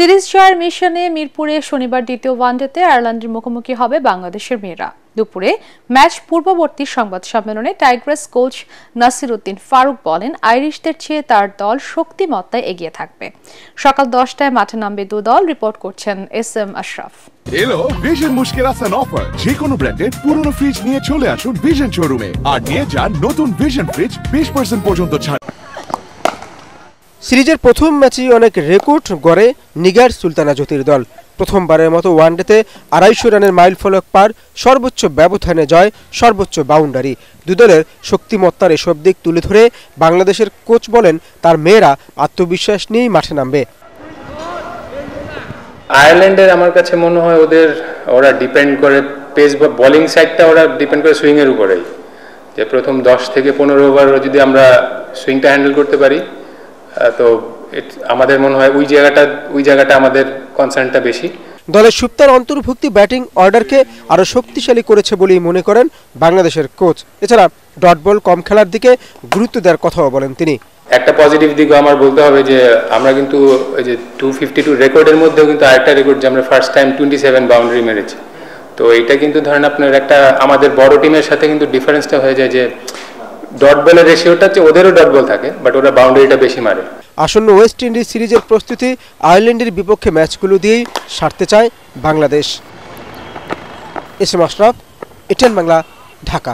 Series জয়ের মিশনে মিরপুরে শনিবার দ্বিতীয় ওয়ানডেতে আয়ারল্যান্ডের মুখোমুখি হবে বাংলাদেশের মেয়েরা। দুপুরে ম্যাচ পূর্ববর্তী সংবাদ সম্মেলনে টাইগ্রেস কোচ নাসির উদ্দিন ফারুক বলেন, আইরিশদের চেয়ে তার দল শক্তিমত্তায় এগিয়ে থাকবে। সকাল 10টায় মাঠে নামবে দু দল। রিপোর্ট করছেন SM আশরাফ। এলো ভিশন মুশকিল আসান অফার। যে কোনো ব্র্যান্ডের পুরনো ফ্রিজ নিয়ে চলে আসুন ভিশন শোরুমে আর নিয়ে যান নতুন ভিশন ফ্রিজ 20% পর্যন্ত ছাড়। সিরিজের প্রথম ম্যাচেই অনেক রেকর্ড গড়ে নিগার সুলতানা জ্যোতির দল। প্রথমবারের মতো ওয়ানডেতে 250 রানের মাইল ফলক পার, সর্বোচ্চ ব্যবধানে জয়, সর্বোচ্চ বাউন্ডারি। দু দলের শক্তিমত্তার এসব দিক তুলে ধরে বাংলাদেশের কোচ বলেন, তার মেয়েরা আত্মবিশ্বাস নিয়েই মাঠে নামবে। আয়ারল্যান্ডের আমার কাছে মনে হয় ওরা ডিপেন্ড করে পেস বা বোলিং সাইডটা ওরা ডিপেন্ড করে সুইং এর উপরেই, যে প্রথম 10 থেকে 15 ওভার যদি আমরা সুইংটা হ্যান্ডেল করতে পারি তো আমাদের মনে হয় ওই জায়গাটা আমাদের কনসার্নটা বেশি। দলের সুপ্তার অন্তর্ভুক্তি ব্যাটিং অর্ডারকে আরো শক্তিশালী করেছে বলেই মনে করেন বাংলাদেশের কোচ। এছাড়া ডট বল কম খেলার দিকে গুরুত্ব দেওয়ার কথাও বলেন তিনি। একটা পজিটিভ দিকও আমার বলতে হবে যে আমরা কিন্তু ওই যে 252 রেকর্ডের মধ্যেও কিন্তু আরেকটা রেকর্ড যে আমরা ফার্স্ট টাইম 27 বাউন্ডারি মেরেছি। তো এইটা কিন্তু ধরেন আপনার একটা আমাদের বড় টিমের সাথে কিন্তু ডিফারেন্সটা হয়ে যায় যে ডট বলের রেশিওটা হচ্ছে ওদেরও ডট বল থাকে, বাট ওরা বাউন্ডারিটা বেশি মারে। আসন্ন ওয়েস্ট ইন্ডিজ সিরিজের প্রস্তুতি আয়ারল্যান্ডের বিপক্ষে ম্যাচগুলো দিয়েই সারতে চায় বাংলাদেশ। SM Ashraf, ATN Bangla, Dhaka.